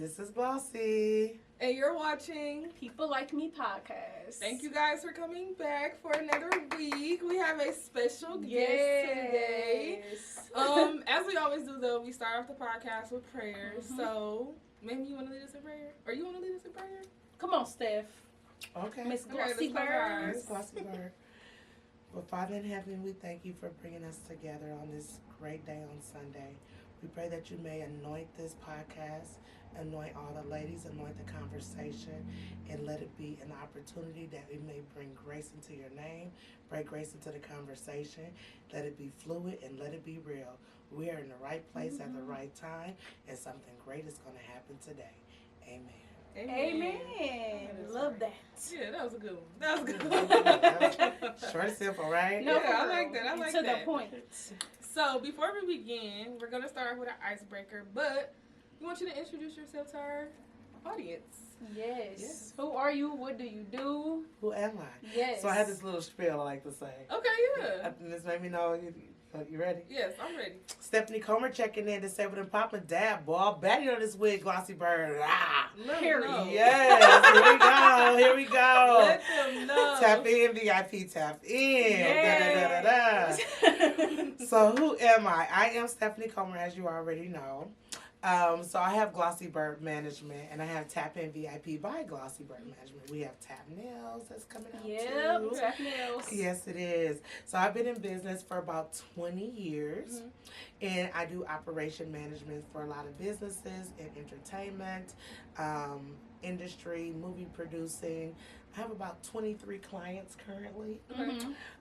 This is Glossy. And you're watching People Like Me podcast. Thank you guys for coming back for another week. We have a special guest today. As we always do, though, we start off the podcast with prayers. Mm-hmm. So, maybe you want to lead us in prayer? Or you want to lead us in prayer? Come on, Steph. Okay. Miss Glossy Bird. Miss Glossy Bird. Well, Father in heaven, we thank you for bringing us together on this great day on Sunday. We pray that you may anoint this podcast, anoint all the ladies, anoint the conversation, and let it be an opportunity that we may bring grace into your name, bring grace into the conversation, let it be fluid, and let it be real. We are in the right place at the right time, and something great is going to happen today. Amen. Amen. Love that. Yeah, that was a good one. That was a good one. Short and simple, right? No, yeah, I like that. I like that. To the point. So, before we begin, we're going to start with an icebreaker, but we want you to introduce yourself to our audience. Yes. Who are you? What do you do? Who am I? Yes. So I had this little spiel I like to say. Okay, yeah. This made me know. You ready? Yes, I'm ready. Stephanie Comer checking in to say with him popping dab, boy. Batty on this wig, Glossy Bird. Ah. Period. Yes, here we go. Let them know. Tap in, VIP, tap in. Yes. So who am I? I am Stephanie Comer, as you already know. So I have Glossy Bird Management, and I have Tap In VIP by Glossy Bird Management. We have Tap Nails that's coming out too. Tap Nails. Yes, it is. So I've been in business for about 20 years, and I do operation management for a lot of businesses in entertainment, industry, movie producing. I have about 23 clients currently.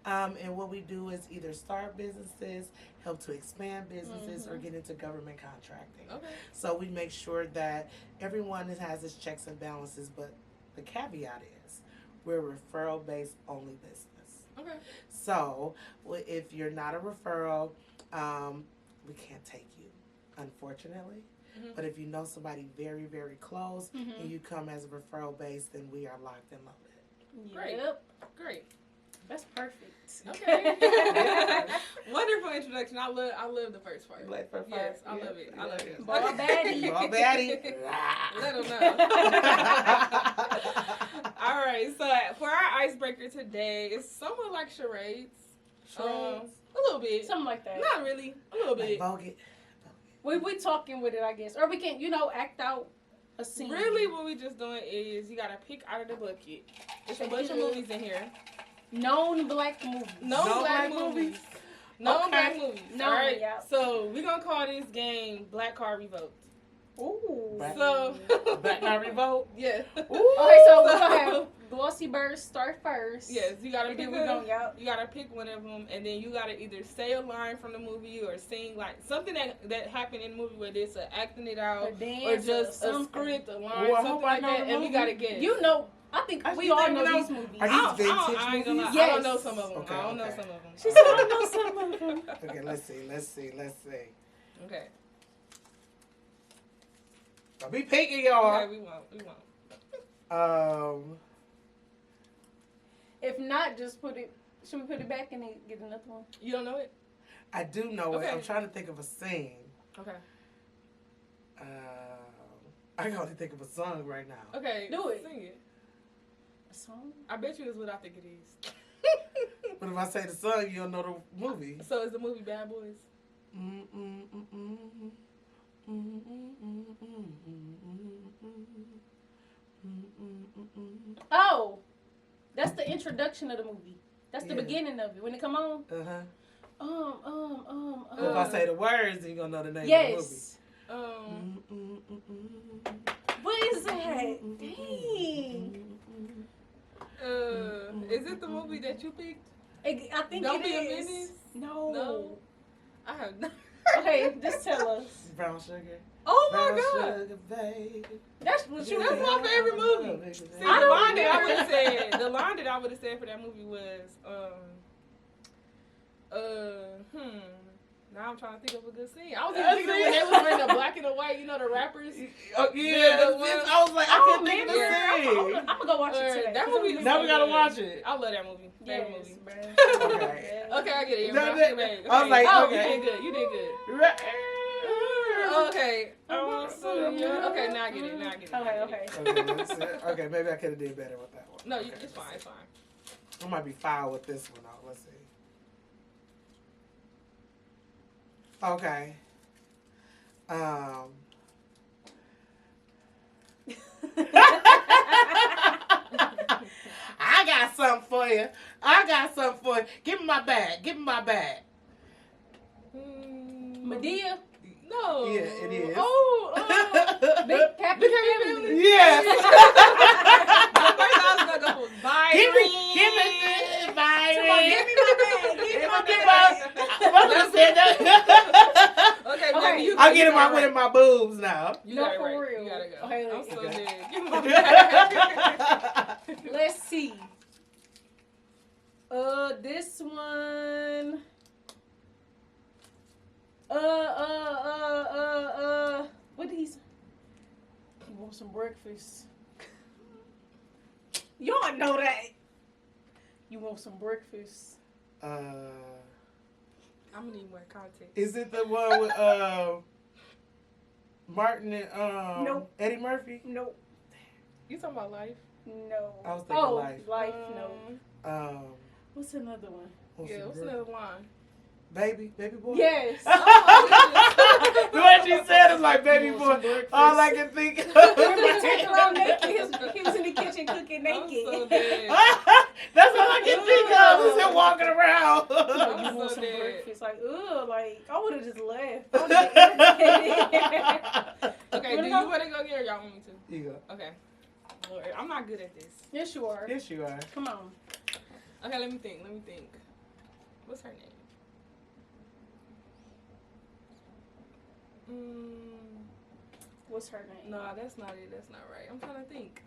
And what we do is either start businesses, help to expand businesses, or get into government contracting. Okay. So we make sure that everyone has its checks and balances, but the caveat is we're a referral-based only business. Okay. So if you're not a referral, we can't take you, unfortunately. But if you know somebody very, very close and you come as a referral base, then we are locked and loaded. Great. Great. That's perfect. Okay. Wonderful introduction. I love the first part. Yes, I love it. I love it. Ball baddie. Ball baddie. Let them know. All right. So for our icebreaker today, it's somewhat like charades. A little bit. Something like that. Not really. A little bit. Like we talking with it, I guess. Or we can, act out a scene. Really, what we just doing is you got to pick out of the bucket. There's a bunch of movies in here. Known black movies. Known black movies. Known black movies. Known, all right. Yeah. So we're going to call this game Black Card Revoked. Ooh. Black Card Revoked? Yeah. Ooh. Okay, so we're going to have Glossy Bird start first. Yes, you gotta pick you gotta pick one of them, and then you gotta either say a line from the movie or sing like something that happened in the movie, whether it's acting it out or just a script, a line, something like that, and we gotta guess. I think we all know these movies. Are these vintage movies? Yes. I don't know some of them. Okay, I don't know some of them. She said I know some of them. Okay, let's see. Okay. Don't be picky, y'all. Okay, we won't. If not, just should we put it back and then get another one? You don't know it? I do know it. I'm trying to think of a scene. Okay. I can only think of a song right now. Okay. Do it. Sing it. A song? I bet you it's what I think it is. But if I say the song, you don't know the movie. So is the movie Bad Boys? Oh, that's the introduction of the movie. That's the beginning of it. When it come on. If I say the words, then you're gonna know the name of the movie. Yes. What is that? Dang. Is it the movie that you picked? I think Don't it Be is. a Menace? No. I have not. Okay, just tell us. Brown Sugar. Oh my Brown God. Sugar, babe. That's what you. That's my favorite movie. See, the line that I would have said for that movie was now I'm trying to think of a good scene. I was even thinking when they was wearing the black and the white, the rappers. Oh, yeah, I was like, I can't think of the scene. I'm gonna go watch it today. That movie. Now we gotta watch it. I love that movie. Favorite movie. Okay. Okay, I get it. I was like, oh, okay. You did good. Okay. Okay, now I get it. Okay. Okay, maybe I could have did better with that one. No, okay, it's fine. It's fine. I might be foul with this one. Though. Let's see. Okay. I got something for you. Give me my bag. Medea. No. Yeah, it is. Oh. Big Happy Family. Yes. The first I was gonna go for Byron. Give me Byron. Give me my bag. Give me my bag. Okay, Okay. baby, you I'm getting got my one in my boobs now. You No, got it for right. real. You gotta go. Okay, I'm so okay. dead. Give me my bag. Let's see. This one. What did he say? You want some breakfast? Y'all know that. You want some breakfast? I'm gonna need more context. Is it the one with Martin and Nope. Eddie Murphy? Nope. You talking about life? No. I was thinking Life. Life, no. What's another one? What's another one? Baby boy? Yes. The way she said is like baby boy. All I can think of. Remember taking around naked? He was in the kitchen cooking I'm naked. so dead. That's all I can think of. Is him walking around. You I'm want so some dead. breakfast? Like, like I would have just left. I would've been irritated. Okay, do you want to go get or y'all want me to? You go. Okay. Lord, I'm not good at this. Yes, you are. Yes, you are. Come on. Okay, let me think. What's her name? What's her name? No, that's not it. That's not right. I'm trying to think.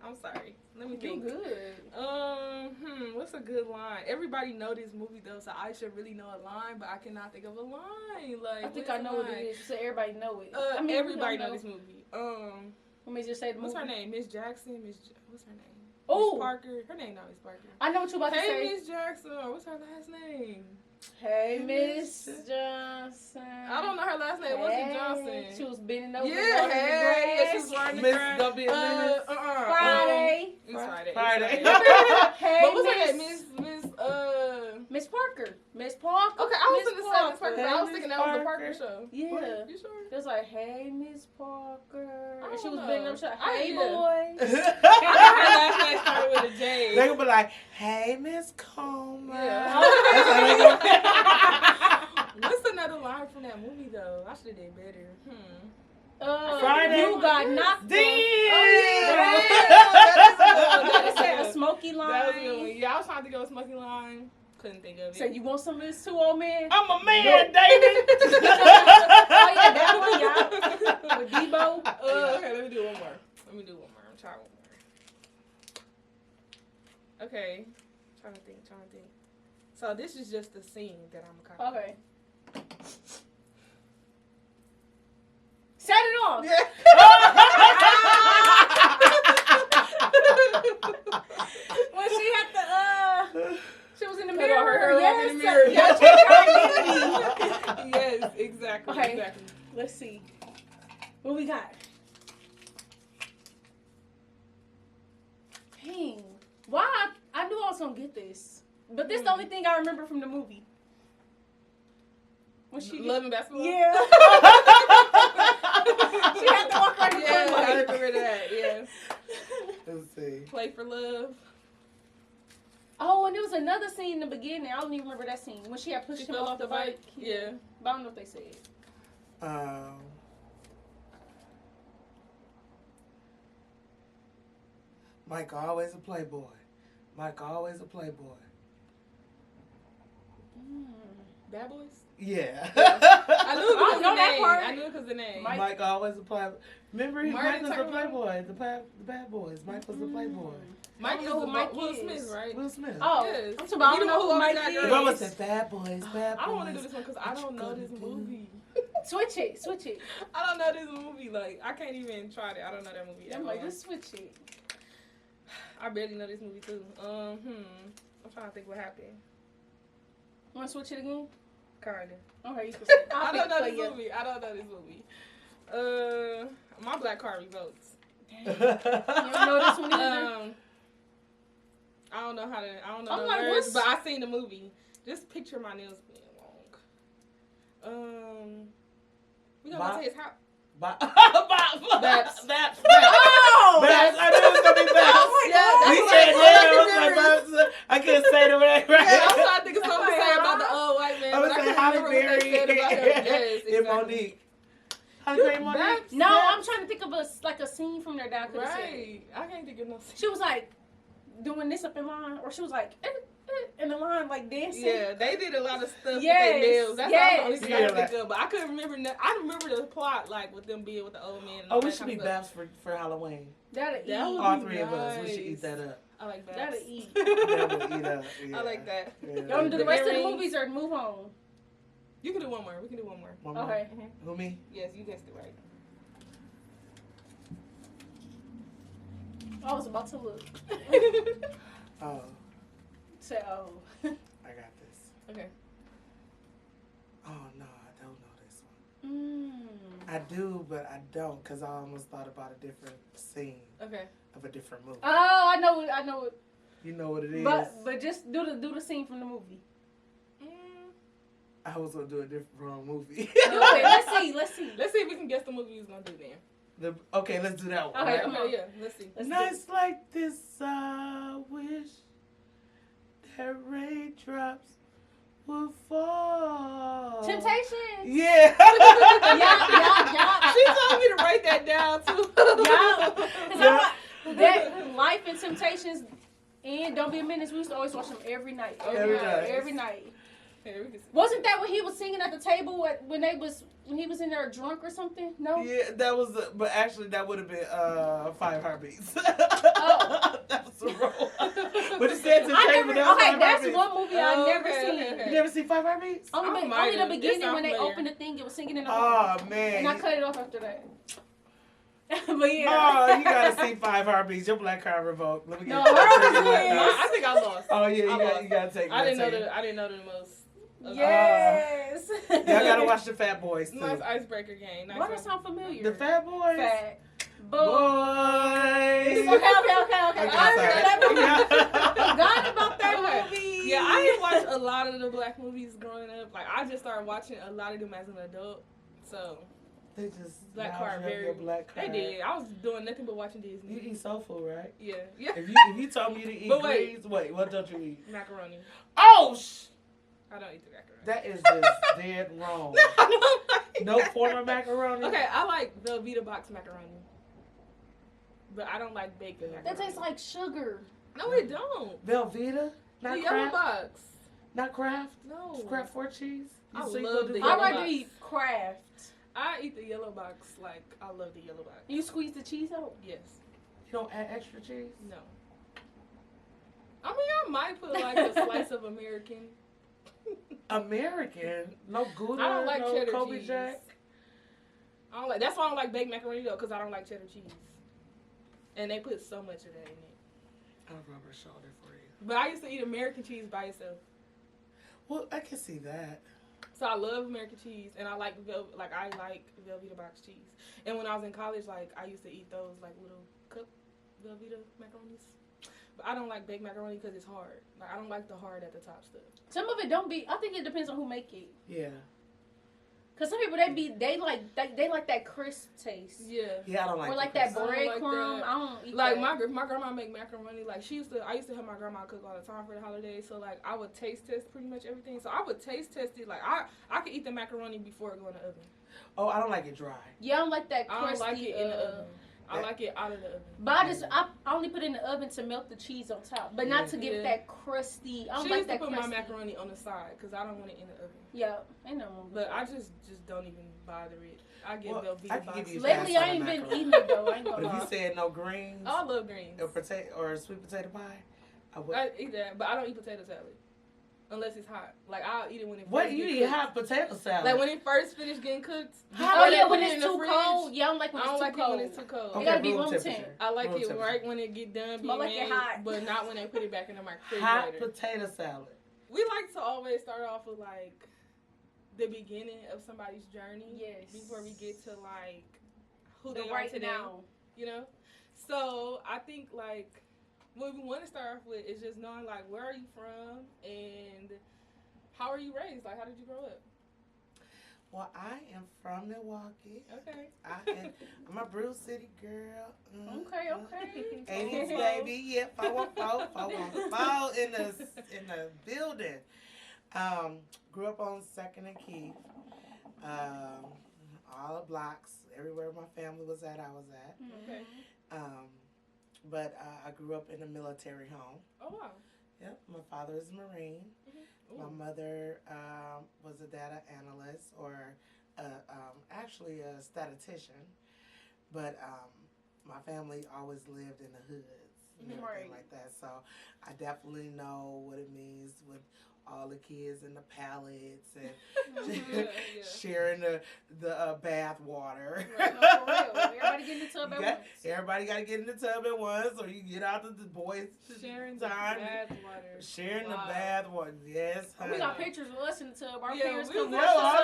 I'm sorry. Let me You think. good. What's a good line? Everybody know this movie though, so I should really know a line, but I cannot think of a line. Like I think I know what it is. So everybody know it. Everybody know this movie. Let me just say the movie. What's her name? Miss Jackson. What's her name? Oh, Miss Parker. Her name not Miss Parker. I know what you about to Hey, say. Miss Jackson. What's her last name? Hey, Miss Johnson. I don't know her last name. What's it Johnson? She was bending over. Yeah, watering the yeah, she grass. was watering the Miss grass. don't be a menace. Friday. It's Friday. Friday. Hey, But what's her name? Miss Parker. Miss Parker. Okay, I was Miss gonna say Miss Parker, but I was Hey, thinking Miss that was the Parker. Parker show. Yeah. You sure? It was like, hey, Miss Parker. I And she don't was know. bending over. She was like, hey, Yeah. boy. Her last name started with a J. They gonna be like, hey, Miss Coleman. Yeah. That's how they gonna What's another line from that movie though? I should have did better. Friday. You got knocked Damn. That said a smoky line. That was a good one. Yeah, I was trying to think of a smoky line. Couldn't think of it. So you want some of this too, old man? I'm a man, David. Oh yeah, that one, y'all. With Debo. Okay, let me do one more. I'm trying one more. Okay. Trying to think. So this is just the scene that I'm gonna copy. Okay. Set it off. Yeah. When she had the she was in the Put mirror. on her Yes, in the mirror. yes, her identity. Yes, exactly. Okay. Exactly. Let's see. What we got? Dang. Why? I knew I was gonna get this. But this is the only thing I remember from the movie. When she Love and basketball. Yeah. She had to walk around the Yeah, corner. I remember that. Yeah. Let's see. Play for love. Oh, and there was another scene in the beginning. I don't even remember that scene when she had pushed She him fell off the bike. Yeah. But I don't know if they said. Mike always a playboy. Mike always a playboy. Bad Boys. Yeah. I knew it I because know the that name. part. I knew it because the name. Mike always a playboy. Remember, Mike Martin was the talking about- playboy. The bad boys. Mike was the playboy. Mike I is don't know the who Mike Will is. Smith, right? Will Smith. Oh, Yes. I'm talking about I You don't know know who who always Mike got is. girls? The one was said bad boys, bad boys. I don't want to do this one because I don't know this movie. Switch it. I don't know this movie. Like, I can't even try it. I don't know that movie. I'm like, just switch it. I barely know this movie too. I'm trying to think what happened. Want to switch it again? Kinda. Okay, you can say. I don't know this movie. I don't know this movie. My black card revotes. You don't know this one either? I don't know how to. I don't know I'm the like, words, what's- but I seen the movie. Just picture my nails being long. We gonna go to his house. Baps. Baps. Baps. Oh! Baps. I knew it was gonna be Baps. Oh my God. We that's said all I nails. can Like remember. Baps. I couldn't say the right. Yeah, I'm trying to think of something to Like, say about the old white man, I was but I saying can't Halle remember what they said about her. Berry Yes, and exactly. Monique. Halle Berry and Monique. Baps. No, Baps. I'm trying to think of a scene from there that I could have said. Right. I can't think of no. She was like doing this up in line, or she was like in the line, like dancing. Yeah, they did a lot of stuff Yes, with their nails. That's yes. all the only thing I Yeah, can think of. But I couldn't remember. I remember the plot, like with them being with the old man. And Oh, all we that should kind be of stuff. Baps for Halloween. That'll eat. That would All be three of us. We should nice. eat that up. I like that. That'll eat. That would eat up. Yeah. I like that. Yeah. You want to do the rest of the Earrings. movies or move on? You can do one more. We can do one more. One more. Okay. Who, me? Yes, you guessed it right. I was about to look. Oh, Say, oh. I got this. Okay. Oh, no, I don't know this one. I do, but I don't, because I almost thought about a different scene Okay. of a different movie. Oh, I know it. You know what it is? But just do the scene from the movie. I was going to do a different wrong movie. Okay, let's see. Let's see if we can guess the movie we was gonna do then. Okay, let's do that one. Okay, right? come on. Yeah. Let's see. Let's Nights like this, I wish that raindrops would fall. Temptation. Yeah. Yeah. She told me to write that down too. Yeah. That Life and Temptations and Don't Be a Menace, we used to always watch them every night. Every night. Here, we can see. Wasn't that when he was singing at the table when he was in there drunk or something? No? Yeah, that was, but actually that would have been 5 Heartbeats. Oh. That was the role. But it said I Temptation, never, that was okay, 5 that's Heartbeats. one movie I never Okay, seen. okay. You never see 5 Heartbeats? Only, I the, might only have. the It beginning sound when they familiar. opened the thing, it was singing in the Oh, man. and I cut it off after that. But yeah. Oh, you gotta see 5 Heartbeats. Your black card revoked. Let me get No, I'll hers take your black is- No, card. I think I lost. Oh, yeah, I you gotta take it. I didn't know the. the. I didn't know the most. Yes. Y'all gotta watch the Fat Boys too. Nice icebreaker game. Nice Why does that sound familiar? The Fat Boys. Fat. Boys. Okay. I remember that movie. Forgot about that Okay. movie. Yeah, I didn't watch a lot of the black movies growing up. Like I just started watching a lot of them as an adult. So They just Black now card have very. your black They card. did. I was doing nothing but watching Disney. You eat soul food, right? Yeah. Yeah. If you told me to eat But wait. greens, wait, what don't you eat? Macaroni. Oh, I don't eat the macaroni. that is just dead wrong. No form of macaroni. Okay, I like Velveeta box macaroni. But I don't like baked macaroni. That tastes like sugar. No, it don't. Velveeta, not The yellow Kraft, box. not Kraft. No. Kraft 4 cheese. I So you love gonna the do yellow I'd that? rather box. eat Kraft. I eat the yellow box. Like, I love the yellow box. You squeeze the cheese out? Yes. You don't add extra cheese. No. I mean, I might put like a slice of American. American, no Gouda, I don't like no cheddar Kobe cheese. Jack. I don't like. That's why I don't like baked macaroni though, because I don't like cheddar cheese. And they put so much of that in it. I'll rub her shoulder for you. But I used to eat American cheese by itself. Well, I can see that. So I love American cheese, and I like I like Velveeta box cheese. And when I was in college, like I used to eat those like little cup Velveeta macaronis. But I don't like baked macaroni because it's hard. Like I don't like the hard at the top stuff. Some of it don't be. I think it depends on who make it. Yeah. Cause some people they like that crisp taste. Yeah. Yeah, I don't like Or like the that crisp. I don't like breadcrumb. that. I don't eat Like that. my grandma make macaroni. Like I used to have my grandma cook all the time for the holidays. So like I would taste test pretty much everything. So I would taste test it. Like I could eat the macaroni before it go in the oven. Oh, I don't like it dry. Yeah, I don't like that I crusty. don't like it in the oven. I like it out of the oven. But I only put it in the oven to melt the cheese on top, but not to give Yeah. that crusty. I don't She like used that to put crusty. my macaroni on the side because I don't want it in the oven. Yeah, ain't no wrong. But I just don't even bother it. I get Well, Velveeta I can box. give you Lately, fast I ain't on been macaroni. eating it though. I ain't But gonna if you lie. said no greens Oh, I love greens. or potato or sweet potato pie, I would. I eat that, but I don't eat potato salad unless it's hot. Like I'll eat it when it. What first you get eat cooked. hot potato salad? Like when it first finished getting cooked. Oh before they yeah, put when it it's in the too fridge, cold. Yeah, I don't like when I don't it's like too it cold. when it's too cold. It gotta be room room temperature. temp. I like Room it temperature. right when it get done being I like it made, hot. but not when they put it back in the Hot refrigerator. potato salad. We like to always start off with like the beginning of somebody's journey. Yes. Before we get to like who The they right are today. now. You know. So I think like what we want to start off with is just knowing like where are you from and how are you raised? Like how did you grow up? Well, I am from Milwaukee. Okay. I'm a Bruce City girl. Okay, okay. 80s baby, yeah, 414 in the building. Grew up on Second and Keith. All the blocks, everywhere my family was at, I was at. Okay. But I grew up in a military home. Oh wow. Yep, my father is a Marine. Mm-hmm. My mother was a data analyst, or actually a statistician. But my family always lived in the hoods and everything like that. So I definitely know what it means with all the kids in the pallets and sharing the bath water. Right, no, for real. Everybody get in the tub at once. Everybody got to get in the tub at once, or you get out the boys' sharing time. The bath water. Sharing the bath water, yes. Oh, we got pictures of us in the tub. Our Yeah, parents we come was wash us all up.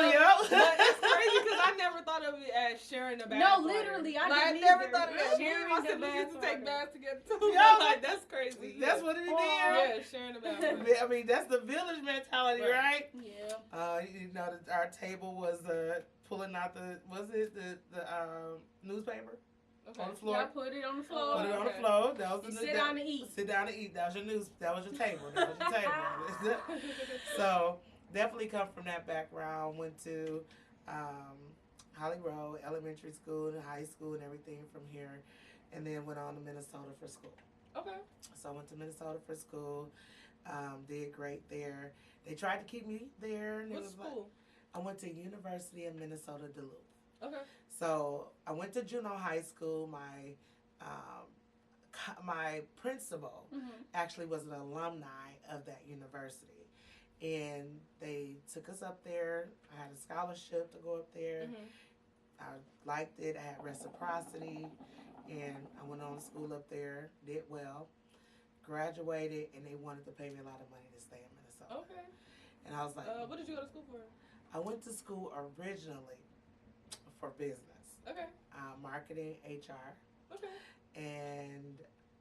But it's crazy because I never thought of it as sharing the bath No, water. literally, I Like, didn't never either. thought of that. Sharing My the siblings used to bath take water. baths together too. Yeah. Like that's crazy. That's what it is. Yeah, sharing the bath water. I mean, that's the village mentality, right? Yeah. You know, our table was pulling out the newspaper on the floor. Yeah, put it on the floor. Put it on the floor. That was Sit down to eat. Sit down to eat. That was your news. That was your table. That was your table. So definitely come from that background. Went to Holly Road Elementary School and high school and everything from here, and then went on to Minnesota for school. Okay. So I went to Minnesota for school. Did great there. They tried to keep me there. And What school? I went to University of Minnesota Duluth. Okay. So I went to Juneau High School. My principal actually was an alumni of that university, and they took us up there. I had a scholarship to go up there. I liked it. I had reciprocity, and I went on to school up there. Did well. Graduated, and they wanted to pay me a lot of money to stay in Minnesota. Okay. And I was like, what did you go to school for? I went to school originally for business. Okay. Marketing, HR. Okay. And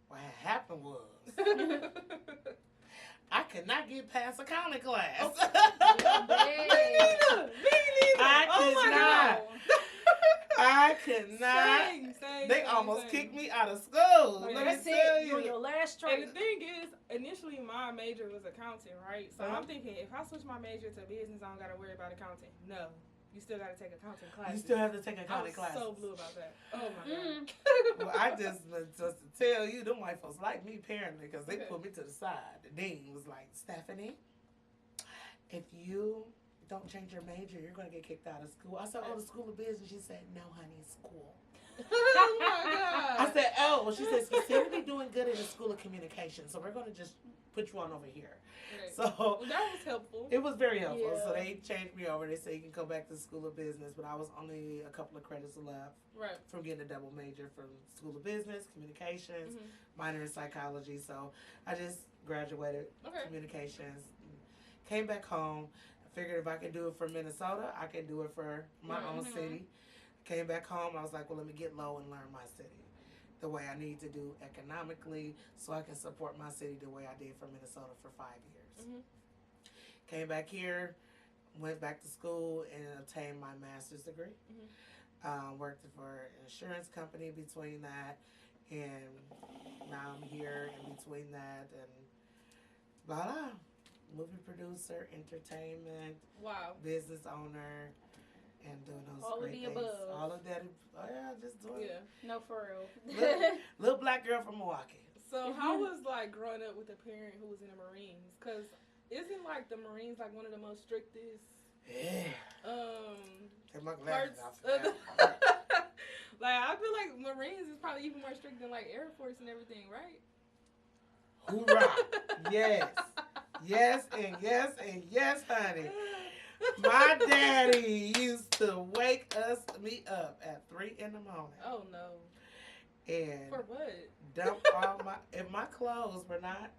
what had happened was I could not get past accounting class. Me neither. I could not. They almost kicked me out of school. Like, Let me That's tell it. you. You're your last And trade. the thing is, initially my major was accounting, right? So I'm thinking, if I switch my major to business, I don't got to worry about accounting. No. You still got to take accounting classes. You still have to take accounting I was classes. so blue about that. Oh, my God. Well, I just to tell you, them white folks like me apparently because they put me to the side. The dean was like, Stephanie, if you don't change your major, you're going to get kicked out of school. I said, oh, the School of Business. She said, no, honey, it's school. Oh, my God. I said, oh, well, she said, you seem to be doing good in the School of Communication, so we're going to just put you on over here. Right. So Well, that was helpful. it was very helpful. Yeah. So they changed me over. They said you can go back to the School of Business, but I was only a couple of credits left Right. from getting a double major from School of Business, Communications, minor in psychology. So I just graduated communications, came back home. I figured if I could do it for Minnesota, I could do it for my own city. Came back home. I was like, well, let me get low and learn my city the way I need to do economically so I can support my city the way I did for Minnesota for 5 years. Came back here, went back to school and obtained my master's degree. Worked for an insurance company between that, and now I'm here in between that, and blah blah. Movie producer, entertainment, business owner, and doing those All of great the things. above. All of that. Oh yeah, just doing it. No, for real. Little black girl from Milwaukee. So how was like growing up with a parent who was in the Marines? Because isn't like the Marines like one of the most strictest Take my parts glasses off. of the like I feel like Marines is probably even more strict than like Air Force and everything, right? Hoorah! Yes. Yes and yes and yes, honey. My daddy used to wake me up at 3 a.m. Oh no. And For what? dump all if my clothes were not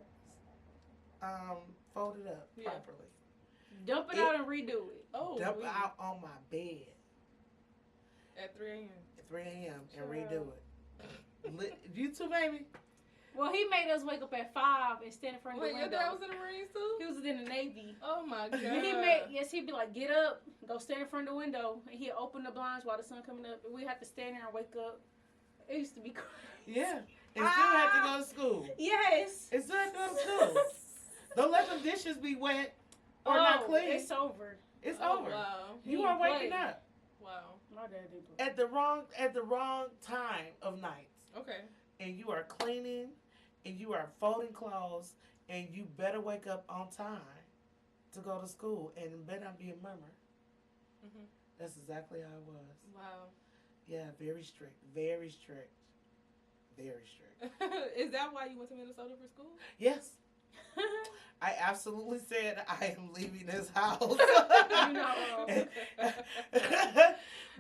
folded up properly. Dump it out and redo it. Oh, Dump we- it out on my bed at 3 a.m. at 3 a.m. and Sure. redo it. You too, baby? Well, he made us wake up at 5 and stand in front of Wait, the your window. dad was in the Marines too? He was in the Navy. Oh my god. He'd be like, get up, go stand in front of the window, and he'd open the blinds while the sun coming up, and we have to stand there and wake up. It used to be crazy. Yeah. And still have to go to school. Yes. And still have to go to school. Don't let them dishes be wet or not clean. It's over. It's Oh, over. wow. You are waking up Wow. My dad didn't play. at the wrong time of night. Okay. And you are cleaning and you are folding clothes and you better wake up on time to go to school and it better not be a murmur. Mhm. That's exactly how it was. Wow. Yeah, very strict. Very strict. Very strict. Is that why you went to Minnesota for school? Yes. I absolutely said I am leaving this house. You know.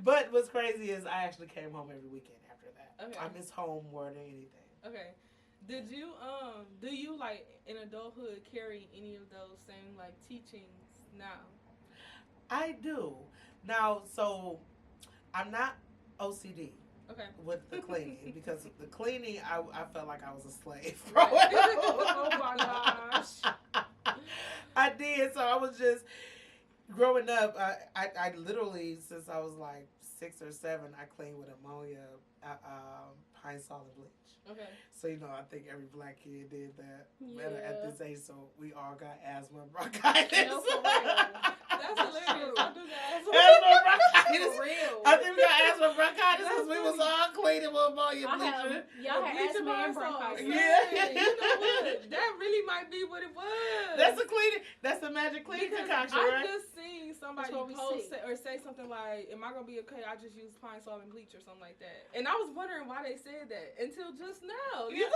But what's crazy is I actually came home every weekend after that. Okay. I miss home more than anything. Okay. Did you do you like in adulthood carry any of those same like teachings now? I do. Now, so I'm not OCD Okay. with the cleaning because the cleaning I felt like I was a slave. Right. Oh my gosh. I did. So I was just growing up. I literally since I was like 6 or 7, I cleaned with ammonia, pine salt, and bleach. Okay. So I think every black kid did that. Yeah. Better at this age, so we all got asthma and bronchitis. No, for real. That's hilarious. I do that. Asthma and bronchitis. For real. I think we got asthma and bronchitis That's because we was funny. all cleaning with ammonia I bleach. have, y'all had Bleach asthma and Pine Sol. bronchitis. Yeah. You know what? That really might be what it was. That's the cleaning. That's the magic cleaning Because concoction, I right? just seen somebody That's what we post see. or say something like, "Am I gonna be okay? I just use pine salt and bleach or something like that." And I was wondering why they said that until just now. Yeah.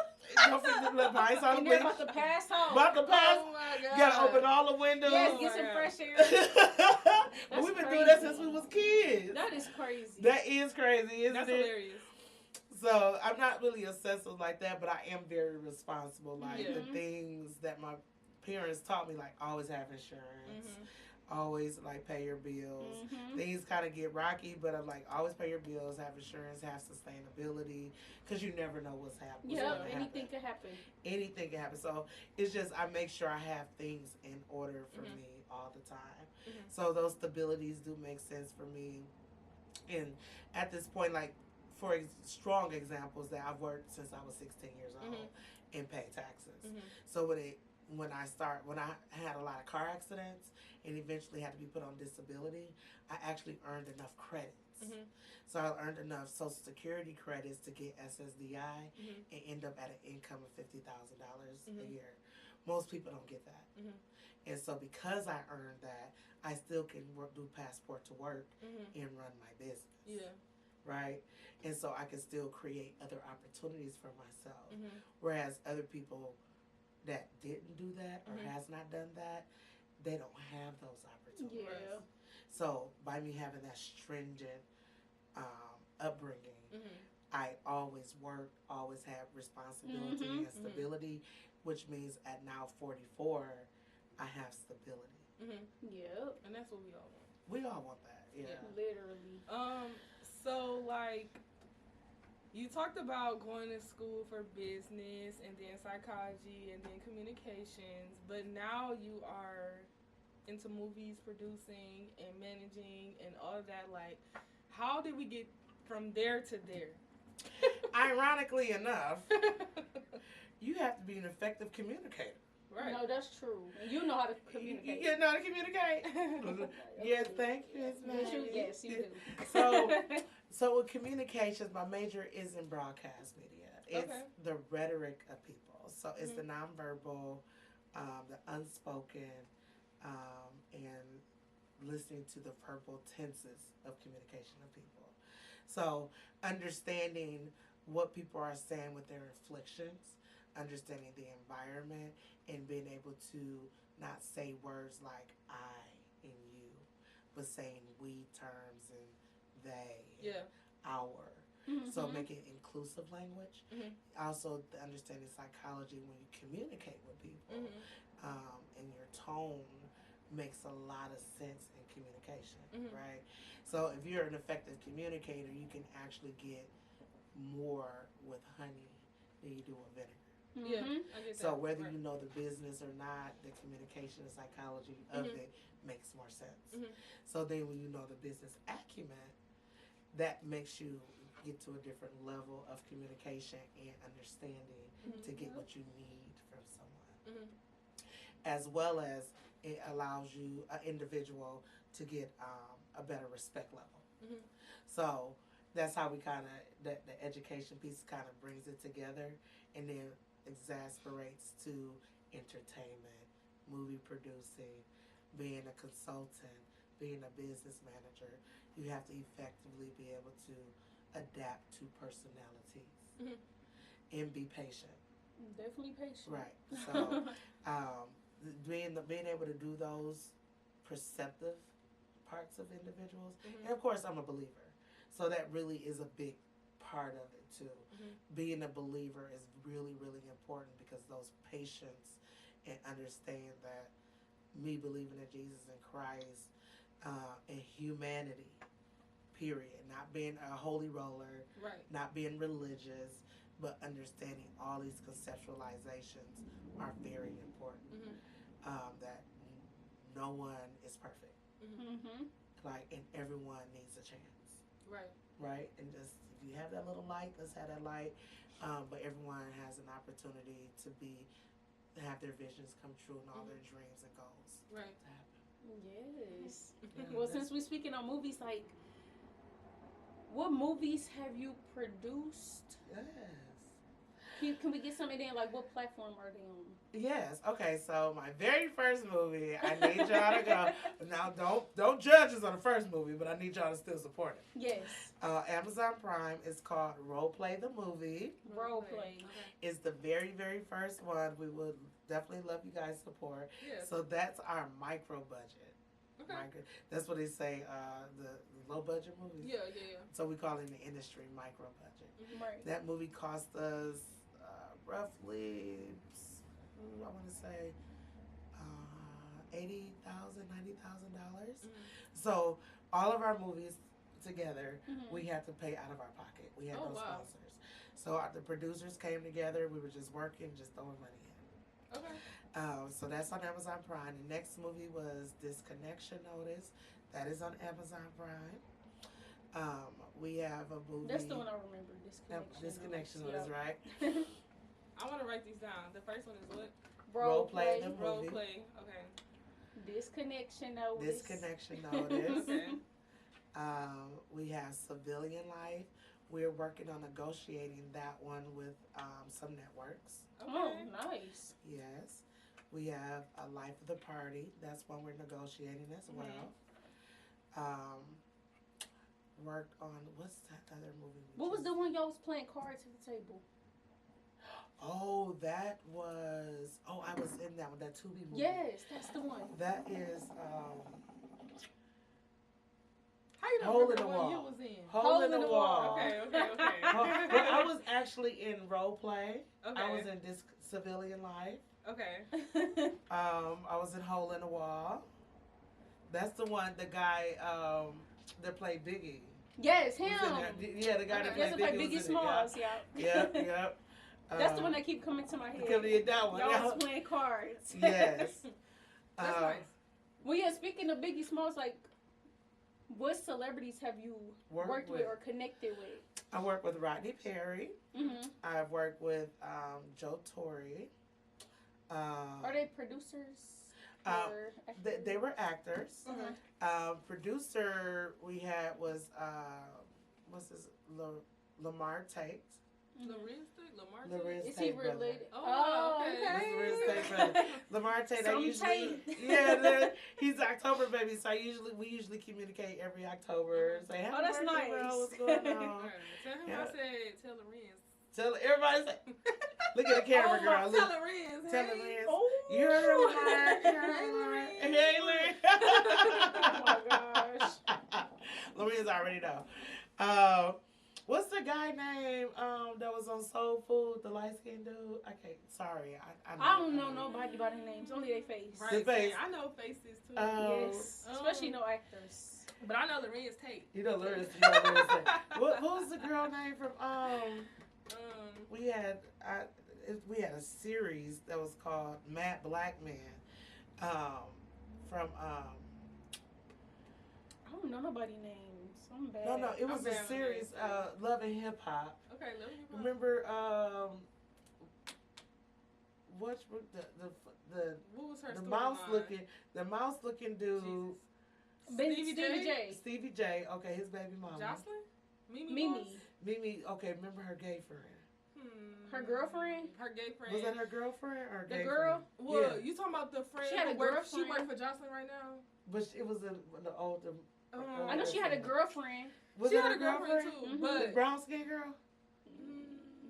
Don't forget to let pine salt and And they're bleach. about to pass home. About to pass. Oh my god! You gotta open all the windows. Yes, Oh get my some God. fresh air. But That's we've been doing that crazy. since we was kids. That is crazy. That is crazy, isn't That's it? hilarious. So I'm not really obsessive like that, but I am very responsible. Like Yeah. the things that my parents taught me, like always have insurance, Mm-hmm. always like pay your bills. Mhm. Things kind of get rocky, but I'm like always pay your bills, have insurance, have sustainability, because you never know what's happening. Yep, anything could happen. Anything can happen. So it's just I make sure I have things in order for Mhm. me all the time. Mhm. So those stabilities do make sense for me. And at this point, like for strong examples that I've worked since I was 16 years old Mhm. and pay taxes. Mhm. So when I had a lot of car accidents and eventually had to be put on disability, I actually earned enough credits. Mhm. So I earned enough Social Security credits to get SSDI Mhm. and end up at an income of $50,000 a Mhm. year. Most people don't get that. Mhm. And so because I earned that, I still can do passport to work Mhm. and run my business. Yeah. Right? And so I can still create other opportunities for myself. Mhm. Whereas other people that didn't do that or Mhm. has not done that, they don't have those opportunities. Yeah. So by me having that stringent upbringing, Mhm. I always worked, always had responsibility Mhm. and stability, which means at now 44, I have stability. Mhm. Yep. And that's what we all want. We all want that, yeah. Literally. So like you talked about going to school for business and then psychology and then communications, but now you are into movies, producing and managing and all of that. Like, how did we get from there to there? Ironically enough, you have to be an effective communicator. Right. No, that's true. And you know how to communicate. You know how to communicate? Yes, thank you, Miss Maggie. Yes, you do. So with communications, my major is in broadcast media. It's Okay. the rhetoric of people. So it's Mhm. the nonverbal, the unspoken, and listening to the verbal tenses of communication of people. So understanding what people are saying with their inflections, understanding the environment, and being able to not say words like I and you, but saying we terms and they, Yeah. our. Mhm. So make it inclusive language. Mhm. Also, the understanding psychology when you communicate with people, Mhm. and your tone makes a lot of sense in communication, Mhm. right? So if you're an effective communicator, you can actually get more with honey than you do with vinegar. Yeah, Mhm. I get that. So whether Right. you know the business or not, the communication and psychology of Mhm. it makes more sense. Mhm. So then when you know the business acumen, that makes you get to a different level of communication and understanding Mhm. to get what you need from someone. Mhm. As well as it allows you, an individual, to get a better respect level. Mhm. So that's how we kind of, the education piece kind of brings it together and then exasperates to entertainment, movie producing, being a consultant, being a business manager. You have to effectively be able to adapt to personalities Mhm. and be patient. Definitely patient. Right. So um, being able to do those perceptive parts of individuals, Mhm. and of course I'm a believer, so that really is a big part of it too. Mhm. Being a believer is really really important because those patience and understand that me believing in Jesus and Christ and humanity, period, not being a holy roller, Right. not being religious, but understanding all these conceptualizations are very important. Mhm. That no one is perfect, Mhm. Mhm. like, and everyone needs a chance, Right. right? And just if you have that little light, let's have that light. But everyone has an opportunity to have their visions come true and all their dreams and goals Right. to happen. Yes. Yeah, Well, since we're speaking on movies, like, what movies have you produced? yes. Can we get some? And then, like, what platform are they on? Yes. Okay. So my very first movie, I need y'all to go. Now, don't judge us on the first movie, but I need y'all to still support it. Yes. Amazon Prime is called Role Play the Movie. Role play. Okay. It's the very very first one. We would definitely love you guys' support. Yeah. So that's our micro budget. Okay. That's what they say. The low budget movies. Yeah. Yeah. Yeah. So we call it in the industry micro budget. Mhm. Right. That movie cost us roughly, I want to say, $80,000, $90,000. Mhm. So all of our movies together, Mhm. we had to pay out of our pocket. We had Oh, no wow. sponsors. So the producers came together. We were just working, just throwing money in. Okay. So that's on Amazon Prime. The next movie was Disconnection Notice. That is on Amazon Prime. We have a movie. That's the one I remember. Disconnection. Disconnection Notice. Notice, right? I want to write these down. The first one is what? Role play the Role movie. play. Okay. Disconnection Notice. Disconnection Notice. Okay. We have Civilian Life. We're working on negotiating that one with some networks. Oh, Okay. nice. Yes. We have A Life of the Party. That's one we're negotiating as well. Worked on, what's that other movie? What was the one y'all was playing cards at the table? Oh, that was. Oh, I was in that one. That Tubi movie. Yes, that's the one. That is How you know Hole in what the one Wall. you was in? Hole in the Wall. Okay. Okay. Okay. But I was actually in role play. Okay. I was in Civilian Life. Okay. I was in Hole in the Wall. That's the one. The guy that played Biggie. Yes, was in him. there. Yeah, the guy that Yes, played it's like Biggie. Biggie was in it. Smalls, yeah. Yep. Yep. That's the one that keep coming to my head. That one. Y'all Yeah. was playing cards. Yes. That's nice. Well, yeah, speaking of Biggie Smalls, like, what celebrities have you worked with or connected with? I worked with Rodney Perry. Mm-hmm. I've worked with Joe Torre. Are they producers? Or They were actors. Mhm. Producer we had was what's his Lamar Tate. Lorenz Is he Tate brother. related? Oh, okay. That's Lorenz Tate brother. Lamar Tate. I Some usually Tate. he's October baby, so we usually communicate every October. Say happy that's birthday, nice. bro. What's going on? Tell him Yeah. I said tell Lorenz. Tell everybody. Say, look at the camera, girl. Look. Tell Lorenz. Tell hey. Lorenz. Oh. You heard her, Lamar. You heard her, Lamar. Hey, Oh my gosh. Lorenz already know. What's the guy name that was on Soul Food? The light skinned dude. Okay, sorry, I don't know nobody by their names, only their face. Right. The face. I know faces too. Yes, especially no actors. But I know Lorenz Tate. You know, Lorenz. You know, Lorenz. What was the girl name from we had a series that was called Matt Black Man from I don't know nobody names. I'm bad. no, it was I'm a bad with series names, Love and Hip Hop. Okay, let me know. Remember what's What was her the storyline? mouse looking dude Jesus. Stevie J. Stevie J. Okay, his baby mama. Jocelyn? Mimi. Mimi. Okay, remember her gay friend? Her girlfriend. Her gay friend. Was that her girlfriend or The gay girl? friend? Well, Yeah. you talking about the friend? She had a She worked girlfriend. for Jocelyn right now. But it was the older. I know she had a girlfriend. Was She it had her a girlfriend too, Mhm. The but brown skin girl?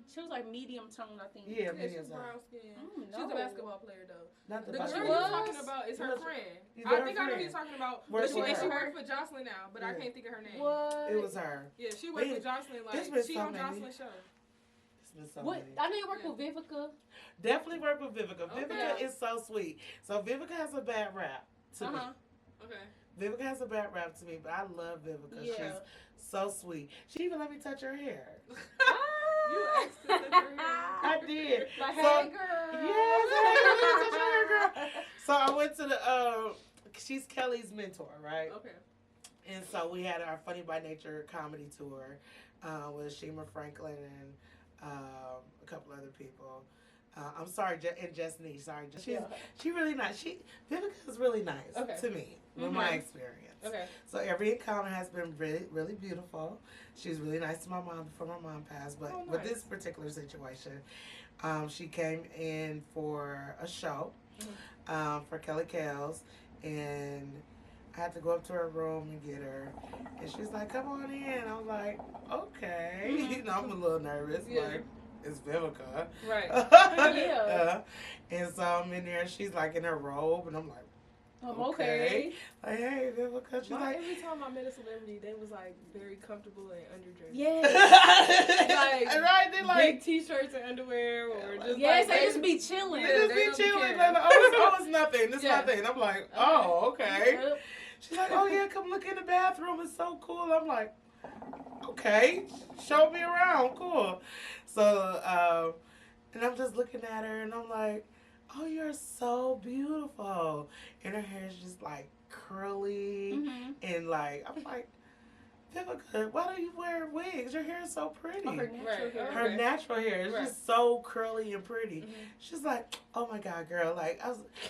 She was like medium tone, I think. Yeah, yeah, medium she's size. brown skin. I don't She's a know. basketball player though. Not the The basketball girl you're was? talking about is her Was- friend. Is I that think her I know who friend? you're talking about. Works But she, with and she her. works for Jocelyn now, but I Yeah. can't think of her name. What? It was her. Yeah, she worked Man, with Jocelyn. there's Like been she so on many. Jocelyn's show. It's been so What? many. I know you work Yeah. with Vivica. Definitely work with Vivica. Okay. Vivica is so sweet. So Vivica has a bad rap to me. Okay. Vivica has a bad rap to me, but I love Vivica. Yeah. She's so sweet. She even let me touch her hair. You asked her to touch her hair. I did. Like, So- hey, girl. Yes, hey, let me touch her hair, girl. So I went to the she's Kelly's mentor, right? Okay. And so we had our Funny by Nature comedy tour with Shima Franklin and a couple other people. I'm sorry, and Jessney. Sorry, she's really nice. Vivica is really nice Okay. to me, with Mhm. my experience. Okay. So every encounter has been really, really beautiful. She was really nice to my mom before my mom passed. But Oh, with nice. this particular situation, she came in for a show for Kelly Kells, and I had to go up to her room and get her. And she's like, "Come on in." I was like, "Okay." You know, I'm a little nervous. Yeah. Like, it's Vivica. Right. Yeah. And so I'm in there. She's like in her robe, and I'm like, Okay. like, "Hey, Vivica." She's like, Every time I met a celebrity, they was like very comfortable and underdressed. Yes. Like, right? They like Big t-shirts and underwear, or just Yes, like, they just be chilling. Yeah, they just they be don't be chilling. caring. Like, oh, it's nothing. It's Yeah. nothing. I'm like, oh, okay. Yep. She's like, oh yeah, come look in the bathroom. It's so cool. I'm like, okay, show me around. Cool. So, and I'm just looking at her, and I'm like, oh, you're so beautiful. And her hair is just like curly, Mhm. and like, I'm like, Vivica, why don't you wear wigs? Your hair is so pretty. Oh, her natural Right. hair. Her Okay. natural hair is Right. just so curly and pretty. Mhm. She's like, oh my God, girl. Like,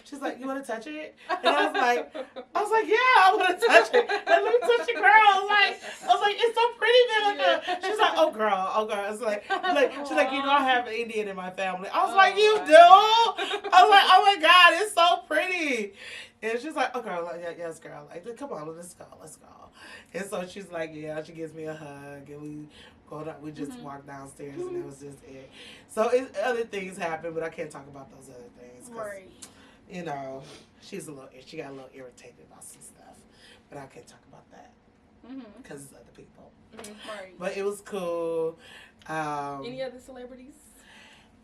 she's like, you want to touch it? And I was like, yeah, I want to touch it. Like, let me touch it, girl. I was like, it's so pretty, Vivica. She's like, oh girl. It's like, she's like, you know, I have an Indian in my family. I was like, you Oh, do? I was like, oh my God, it's so pretty. And she's like, oh girl, like, yes, girl. Like, come on, let's go. And so she's like, yeah, she gives me a hug, and we go down, we just walk downstairs, and that was just it. So other things happen, but I can't talk about those other things. 'Cause, Right. you know, she got a little irritated about some stuff, but I can't talk about that Mhm. because it's other people. Right. But it was cool. Any other celebrities?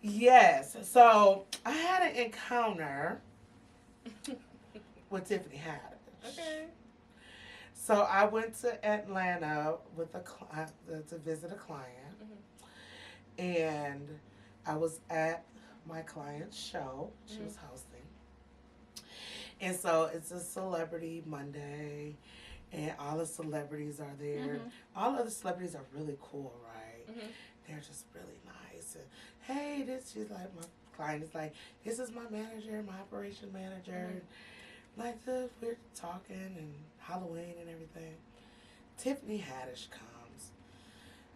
Yes. So I had an encounter with Tiffany Haddish. Okay. So I went to Atlanta with to visit a client, and I was at my client's show. She was hosting, and so it's a Celebrity Monday, and all the celebrities are there. All of the celebrities are really cool, right? They're just really nice. And hey, she's like, my client is like, this is my manager, my operation manager. Like we're talking and Halloween and everything. Tiffany Haddish comes,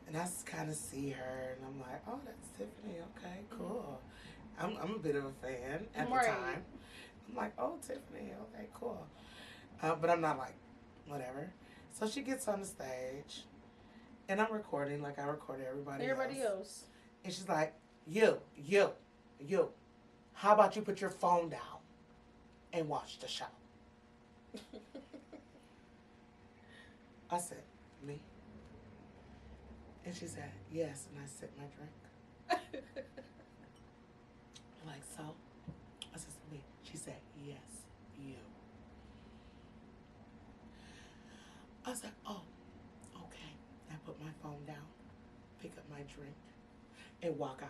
and I kind of see her, and I'm like, oh, that's Tiffany. Okay, cool. I'm a bit of a fan at the time. I'm like, oh, Tiffany. Okay, cool. But I'm not like, whatever. So she gets on the stage, and I'm recording like I recorded everybody else. And she's like, you. How about you put your phone down and watch the show? I said, me? And she said, yes. And I sipped my drink. I'm like, so? I said, me. She said, yes, you. I was like, oh, okay. I put my phone down, pick up my drink, and walk out.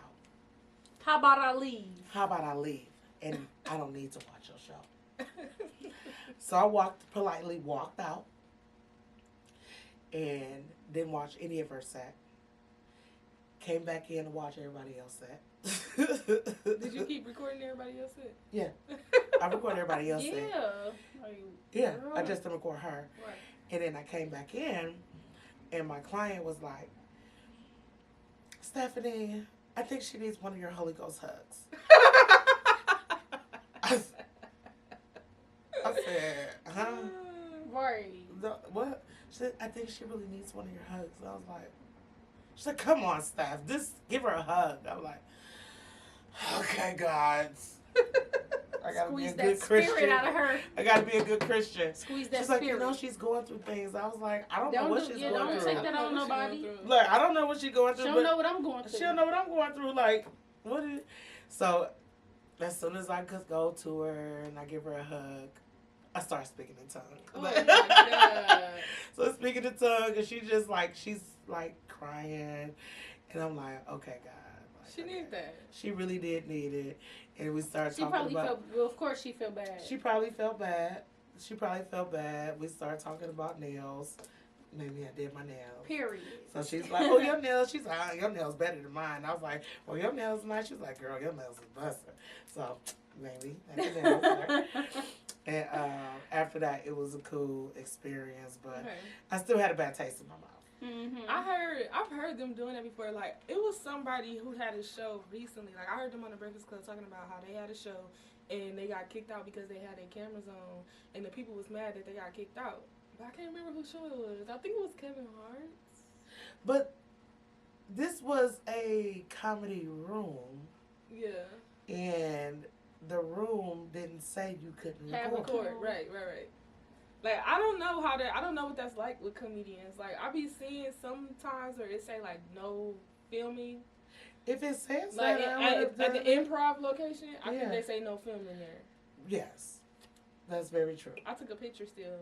How about I leave? How about I leave? And I don't need to watch your show. So I politely walked out and didn't watch any of her set. Came back in to watch everybody else set. Did you keep recording everybody else set? Yeah. I recorded everybody else set. Yeah. Like, Yeah, girl. I just didn't record her. Right. And then I came back in and my client was like, Stephanie, I think she needs one of your Holy Ghost hugs. I said, huh? Right. What? She said, I think she really needs one of your hugs. And I was like, she said, come on, Steph, just give her a hug. I'm like, okay, God. I gotta Squeeze be a good that Christian. spirit out of her. I gotta be a good Christian. Squeeze that She's like, spirit. you know, she's going through things. I was like, I don't know what she's going don't through. take that on nobody. Look, I don't know what she's going She through. don't know what I'm going through. She don't know what I'm going through. Like, what is... So, as soon as I could go to her and I give her a hug, I start speaking in tongues. Oh my God. So I'm speaking in tongues, and she's like crying, and I'm like, okay, God. Like, She needed that. She really did need it, and we started She talking probably about. felt. Well, of course she felt bad. She probably felt bad. We started talking about nails. Maybe I did my nails. Period. So she's like, oh, your nails. She's like, oh, your nails better than mine. I was like, well, your nails nice. She's like, girl, your nails is busted. So maybe. And after that, it was a cool experience, but Okay. I still had a bad taste in my mouth. Mm-hmm. I've heard them doing that before. Like, it was somebody who had a show recently. Like, I heard them on the Breakfast Club talking about how they had a show and they got kicked out because they had their cameras on, and the people was mad that they got kicked out. But I can't remember whose show it was. I think it was Kevin Hart's. But this was a comedy room, Yeah. and the room didn't say you couldn't Have record. Record. Right. Like, I don't know what that's like with comedians. Like, I be seeing sometimes where it say, like, no filming. If it says Like, that, I would have at the done it. improv location, I Yeah. think they say no filming there. Yes, that's very true. I took a picture still,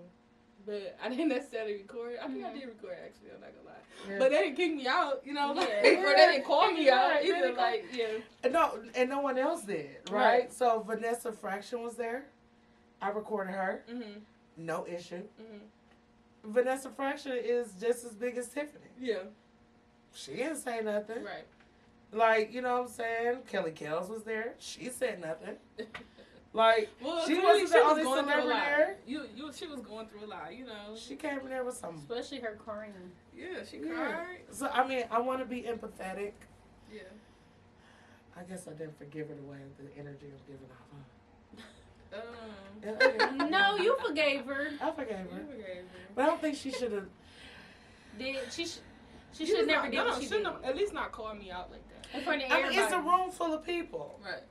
but I didn't necessarily record. I think I did record, actually. I'm not gonna lie. Yeah. But they didn't kick me out, you know, like, Yeah. or they didn't call me out Right, they either. didn't call- Like, yeah. And no one else did, right? Right. So Vanessa Fraction was there. I recorded her. Mhm. No issue. Mhm. Vanessa Fraction is just as big as Tiffany. Yeah. She didn't say nothing. Right. Like, you know what I'm saying? Kelly Kells was there. She said nothing. Like, Well, she clearly wasn't the only going through a celebrity lot. there. She was going through a lot, you know. She came in there with some. Especially her crying. Yeah, she Yeah. cried. So, I mean, I want to be empathetic. Yeah. I guess I didn't forgive her the way the energy was giving off. Huh? No, you forgave her. I forgave her. You forgave her. But I don't think she should have. She You should never not- did no, what she did. shouldn't have- at least not call me out like that. In front of I mean, everybody. it's a room full of people. Right.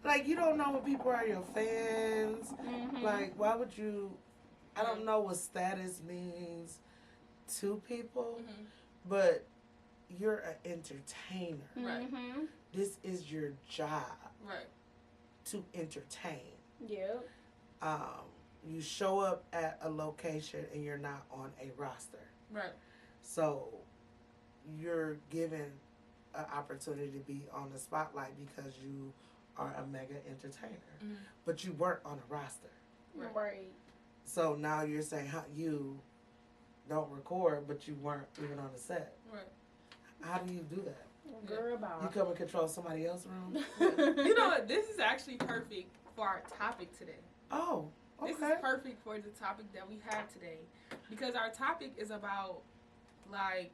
Like, you don't know when people are your fans. Mhm. Like, why would you? I don't know what status means to people, Mhm. but you're an entertainer. Right. Mhm. This is your job Right. to entertain. Yep. You show up at a location and you're not on a roster. Right. So you're given an opportunity to be on the spotlight because you are a mega entertainer. Mhm. But you weren't on a roster. Right. Right. So now you're saying how you don't record, but you weren't even on the set. Right. How do you do that? Girl, You about. come and control somebody else's room? You know what? This is actually perfect for our topic today. Oh, This okay. is perfect for the topic that we have today, because our topic is about, like,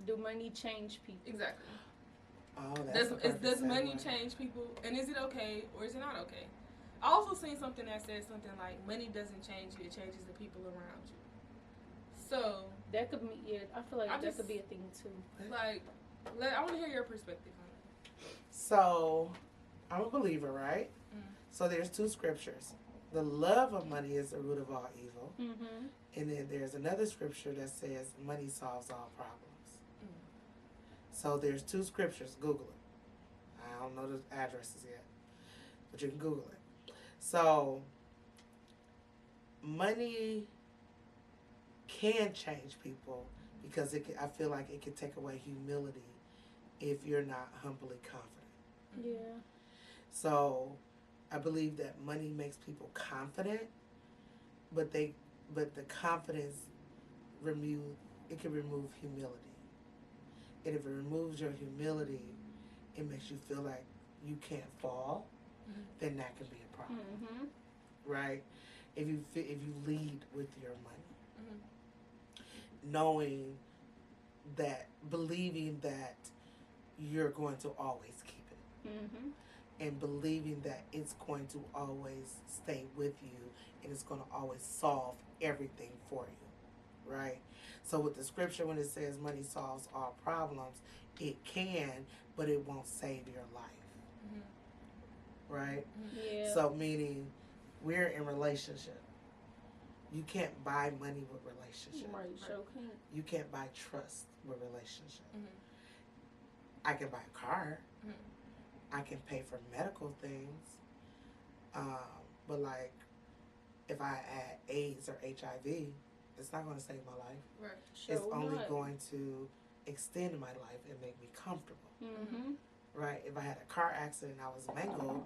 Do money change people? exactly. Oh, that's a perfect Does money segue. change people, and is it okay or is it not okay? I also seen something that said something like, money doesn't change you; it changes the people around you. So, That could be. Yeah, I feel like I that just- could be a thing too. like, I want to hear your perspective on it. So, I'm a believer, right? Mm. So there's two scriptures. The love of money is the root of all evil. Mhm. And then there's another scripture that says money solves all problems. So there's two scriptures. Google it. I don't know the addresses yet, but you can Google it. So money can change people because I feel like it can take away humility if you're not humbly confident. Yeah. So I believe that money makes people confident, but the confidence can remove humility. And if it removes your humility, it makes you feel like you can't fall, then that can be a problem, right? If you lead with your money, knowing that, believing that you're going to always keep it, and believing that it's going to always stay with you and it's going to always solve everything for you, right? So with the scripture, when it says money solves all problems, it can, but it won't save your life, right? Yeah. So meaning we're in relationship. You can't buy money with relationship. Right, so can't. You can't buy trust with relationship. I can buy a car. I can pay for medical things. But like, if I add AIDS or HIV, it's not going to save my life. Right. It's only going to extend my life and make me comfortable. Right? If I had a car accident and I was mangled,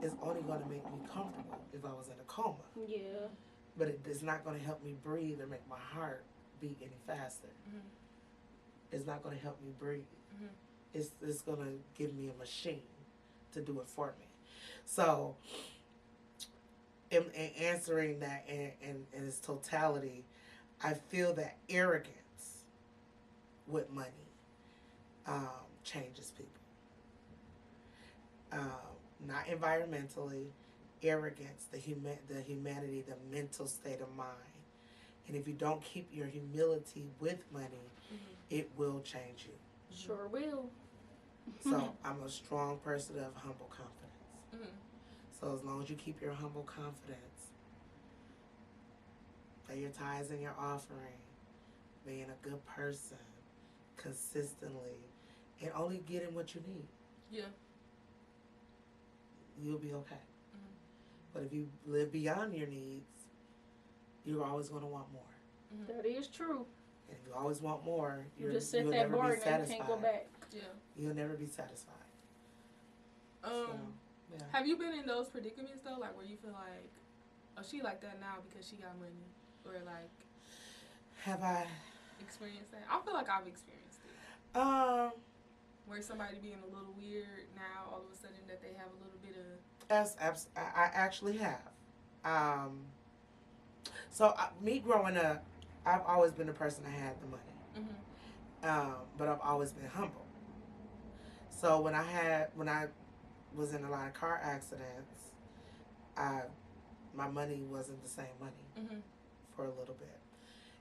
it's only going to make me comfortable if I was in a coma. Yeah. But it's not going to help me breathe or make my heart beat any faster. It's not going to help me breathe. It's going to give me a machine to do it for me. So, in answering that in its totality, I feel that arrogance with money changes people. Not environmentally, arrogance, the humanity, the mental state of mind. And if you don't keep your humility with money, it will change you. Sure will. So I'm a strong person of humble confidence. So as long as you keep your humble confidence, pay your tithes and your offering, being a good person, consistently, and only getting what you need. Yeah. You'll be okay. But if you live beyond your needs, you're always going to want more. That is true. And if you always want more, You just set you'll that never bar be and you satisfied. can't go back. Yeah. You'll never be satisfied. Yeah. Have you been in those predicaments though, like where you feel like, oh, she like that now because she got money, or like, have I experienced that? I feel like I've experienced it. Where somebody being a little weird now, all of a sudden that they have a little bit of. I actually have. So me growing up, I've always been the person that had the money. But I've always been humble. So when I was in a lot of car accidents, my money wasn't the same money for a little bit.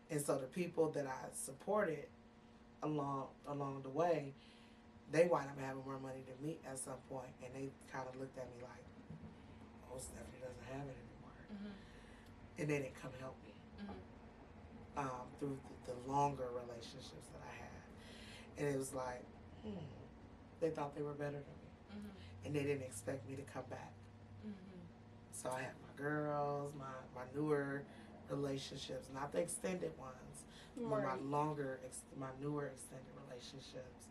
And so the people that I supported along the way, they wound up having more money than me at some point, and they kind of looked at me like, oh, Stephanie doesn't have it anymore. And they didn't come help me through the longer relationships that I had. And it was like, they thought they were better than me. And they didn't expect me to come back. So I had my girls, my newer relationships, not the extended ones, but my newer extended relationships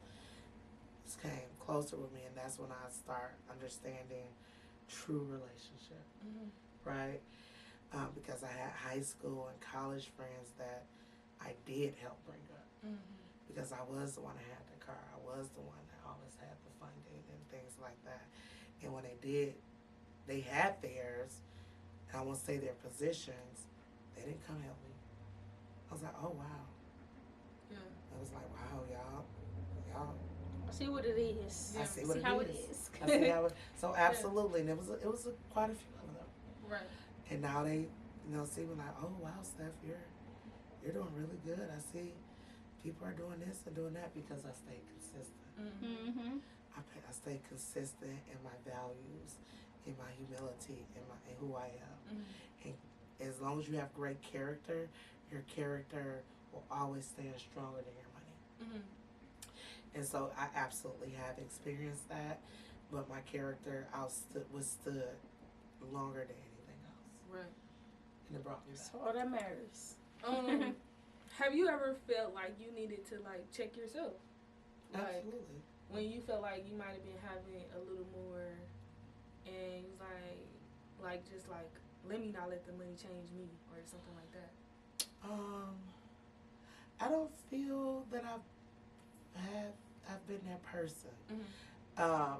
just came closer with me, and that's when I start understanding true relationship, right? Because I had high school and college friends that I did help bring up, because I was the one that had the car, I was the one that always had the funding and things like that. And when they had theirs, and I won't say their positions, they didn't come help me. I was like, oh wow. Yeah. I was like, wow, y'all. I see what it is. I see what how it it is. is. I see how it. So absolutely, and it was quite a few of them. Right. And now they, see me like, oh wow, Steph, you're doing really good. I see people are doing this and doing that because I stay consistent. I stay consistent in my values, in my humility, in who I am. And as long as you have great character, your character will always stand stronger than your money. And so I absolutely have experienced that, but my character withstood longer than anything else. Right. And it brought me That's back. all that matters. Have you ever felt like you needed to like check yourself? Like, Absolutely. when you felt like you might have been having a little more, and you was like just like, let me not let the money change me, or something like that. I don't feel that I've been that person. Mm-hmm.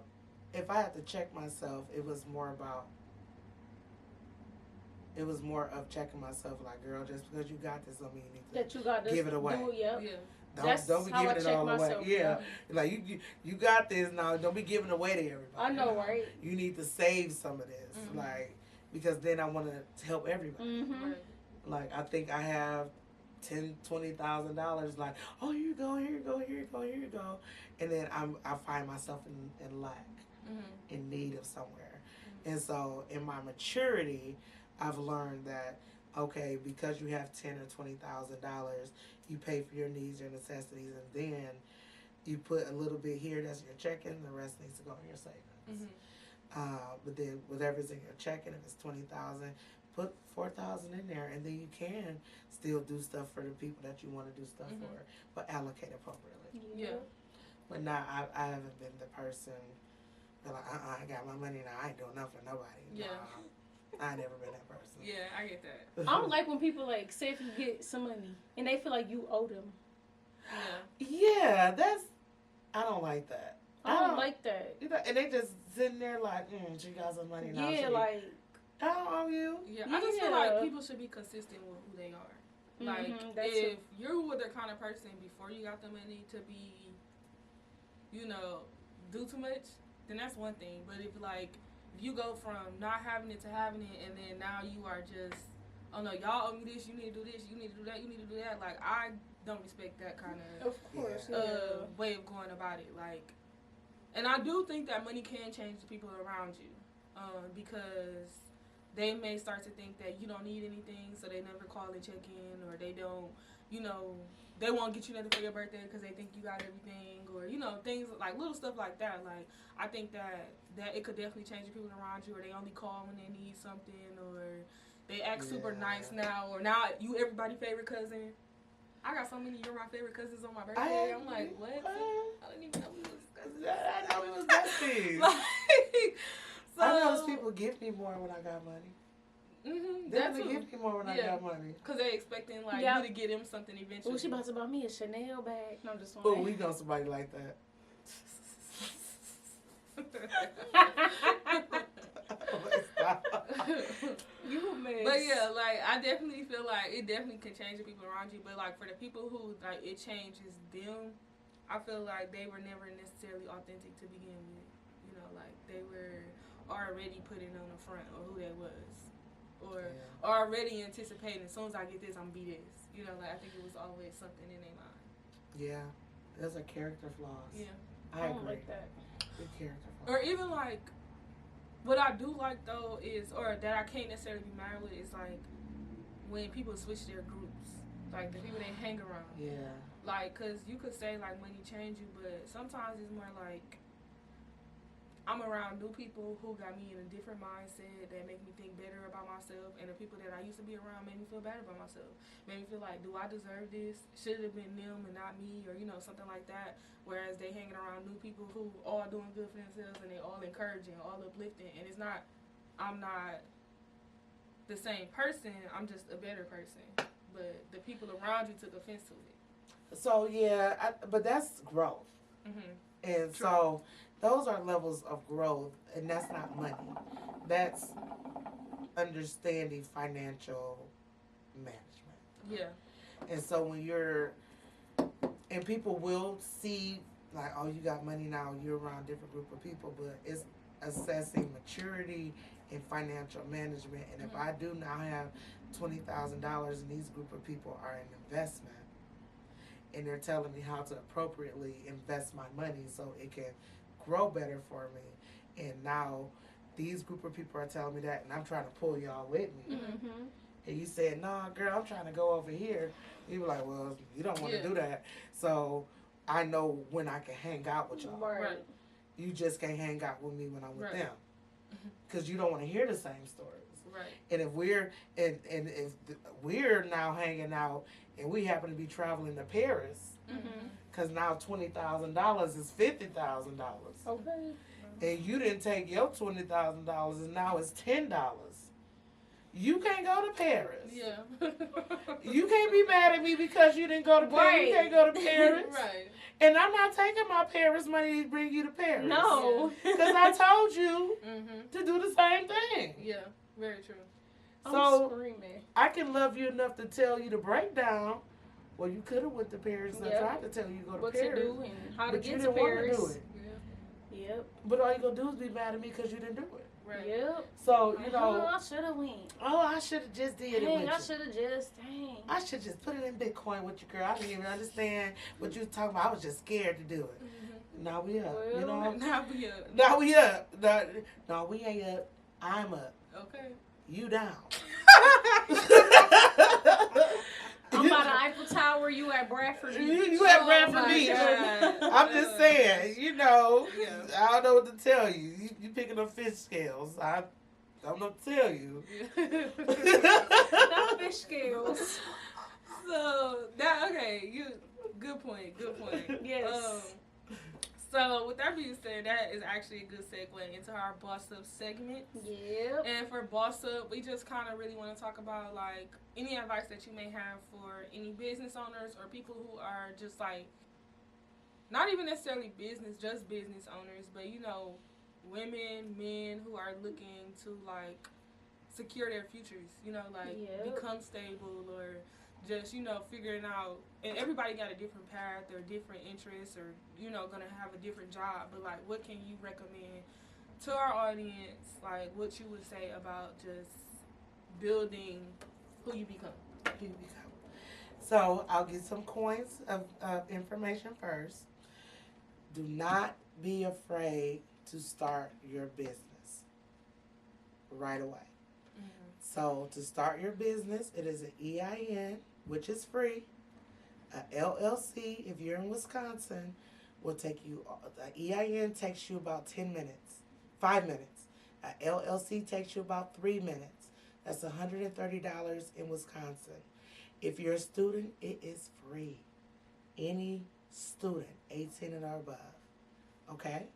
If I had to check myself, it was more of checking myself. Like, girl, just because you got this, don't mean you need to That you got to give it away. Do, yep. Yeah. Don't be how giving I it check all myself. away. Yeah, like you got this now. Don't be giving away to everybody. I know, right? You need to save some of this, Mm-hmm. like, because then I want to help everybody. Mm-hmm. Right. Like, I think I have $20,000. Like, oh, here you go, here you go, here you go, here you go, and then I find myself in lack, Mm-hmm. in need of somewhere, Mm-hmm. and so in my maturity, I've learned that, okay, because you have $10,000 or $20,000, you pay for your needs, your necessities, and then you put a little bit here that's your checking, and the rest needs to go in your savings. Mm-hmm. But then whatever's in your checking, if it's 20,000, put 4,000 in there, and then you can still do stuff for the people that you want to do stuff Mm-hmm. for, but allocate appropriately. Yeah. But now I haven't been the person that like, I got my money now, I ain't doing nothing for nobody. Yeah. Nah, I never been that person. Yeah, I get that. I don't like when people like say if you get some money and they feel like you owe them. Yeah. Yeah, I don't like that. I don't like that. You know, and they just sitting there like, she got some money now. Yeah, like I don't owe you. Yeah, I just feel like Yeah. people should be consistent with who they are. Like, that's if you were the kind of person before you got the money to be, do too much, then that's one thing. But if you go from not having it to having it, and then now you are just, oh no, y'all owe me this, you need to do this, you need to do that, you need to do that. Like, I don't respect that kind of course, way of going about it. Like, and I do think that money can change the people around you, because they may start to think that you don't need anything, so they never call and check in, or they don't, they won't get you nothing for your birthday because they think you got everything, or things like little stuff like that. Like, I think that it could definitely change the people around you, or they only call when they need something, or they act super nice now, or now you everybody's favorite cousin. I got so many you're my favorite cousins on my birthday. I'm like, what? I didn't even know we was cousins. I know we was besties. So, I know people give me more when I got money. Mm-hmm, They give me more when I got money. Because they expecting you to get them something eventually. Oh, she about to buy me a Chanel bag. No, I'm just Oh, we know somebody like that. You a mess. But yeah, I definitely feel like it definitely can change the people around you. But for the people who it changes them, I feel like they were never necessarily authentic to begin with. They were already putting on the front of who they was, or already anticipating, as soon as I get this, I'm gonna be this. I think it was always something in their mind. Yeah, those are character flaws. Yeah, I don't agree. like that. Good character flaws. or even what I do like though is, or that I can't necessarily be mad with, is when people switch their groups, the people they hang around. Yeah. Cause you could say money change you, but sometimes it's more I'm around new people who got me in a different mindset that make me think better about myself, and the people that I used to be around made me feel bad about myself. Made me feel like, do I deserve this? Should it have been them and not me, or something like that. Whereas they hanging around new people who all doing good for themselves, and they all encouraging, all uplifting, and I'm not the same person, I'm just a better person. But the people around you took offense to it. So yeah, but that's growth. Mm-hmm. And so those are levels of growth, and that's not money. That's understanding financial management. Yeah. And so and people will see oh, you got money now, you're around a different group of people, but it's assessing maturity and financial management. And if I do now have $20,000 and these group of people are an investment, and they're telling me how to appropriately invest my money so it can grow better for me, and now these group of people are telling me that, and I'm trying to pull y'all with me, and you said, "Nah, girl, I'm trying to go over here." You be like, "Well, you don't want to do that." So I know when I can hang out with y'all. Right. You just can't hang out with me when I'm with Right. them, because you don't want to hear the same stories. Right. And if we're now hanging out and we happen to be traveling to Paris, Mm-hmm. because now $20,000 is $50,000, Okay. and you didn't take your $20,000 and now it's $10. You can't go to Paris. Yeah. You can't be mad at me because you didn't go to Paris. Right. You can't go to Paris. Right. And I'm not taking my Paris money to bring you to Paris. No. Because I told you Mhm. to do the same thing. Yeah. Very true. I'm So screaming. I can love you enough to tell you the breakdown. Well, you could have went to Paris and I Yep. tried to tell you to go to What Paris. to do and how to But you get to didn't want to Paris. do it. Yeah. Yep. But all you gonna do is be mad at me because you didn't do it. Right. Yep. So, you Oh, know, I should have went. oh, I should have just did it Dang, with I you. should have just. Dang. I should just put it in Bitcoin with you, girl. I didn't even understand what you was talking about. I was just scared to do it. Mhm. Now we up, you Well, know? Now we up. Now we up. No, we ain't up. I'm up. Okay. You down. I'm by the Eiffel Tower. You at Bradford Beach. You at Bradford my Beach. God. I'm just saying, you know, Yeah. I don't know what to tell you. You picking up fish scales. I don't know what to tell you. Not fish scales. So that okay, good point. Good point. Yes. So with that being said, that is actually a good segue into our boss up segment. Yep. And for boss up, we just kind of really want to talk about like any advice that you may have for any business owners or people who are just like not even necessarily business, just business owners, but you know, women, men who are looking to like secure their futures, you know, like Yep. become stable or just, you know, figuring out, and everybody got a different path or different interests or, you know, gonna have a different job, but like what can you recommend to our audience, like what you would say about just building who you become? Here we go. So I'll get some coins of information first. Do not be afraid to start your business right away. So to start your business, it is an EIN, which is free. A LLC, if you're in Wisconsin, will take you. The EIN takes you about 10 minutes, 5 minutes. A LLC takes you about 3 minutes. That's $130 in Wisconsin. If you're a student, it is free. Any student, 18 and above. Okay?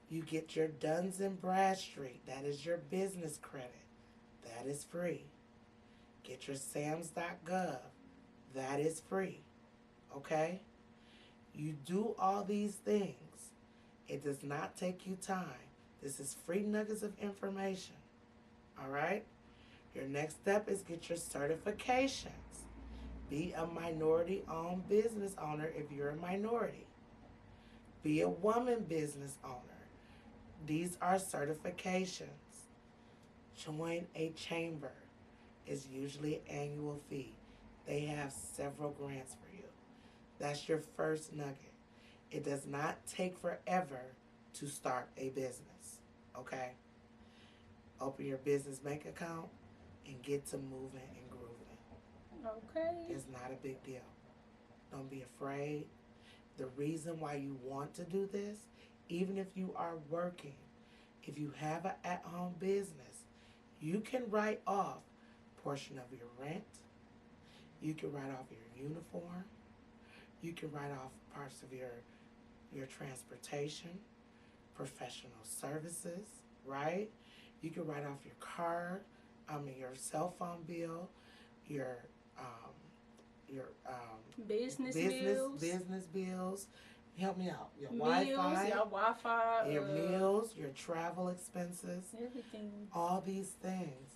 You get your Duns and Bradstreet. That is your business credit. That is free. Get your SAMS.gov. That is free. Okay? You do all these things. It does not take you time. This is free nuggets of information. All right? Your next step is get your certifications. Be a minority-owned business owner if you're a minority. Be a woman business owner. These are certifications. Join a chamber. It's usually an annual fee. They have several grants for you. That's your first nugget. It does not take forever to start a business. Okay? Open your business bank account and get to moving and grooving. Okay. It's not a big deal. Don't be afraid. The reason why you want to do this, even if you are working, if you have an at-home business, you can write off a portion of your rent. You can write off your uniform. You can write off parts of your transportation, professional services, right? You can write off your car, your cell phone bill, your Business bills. business bills. Help me out. Your Meals, Wi-Fi, your Wi-Fi. your meals, your travel expenses, Everything. all these things.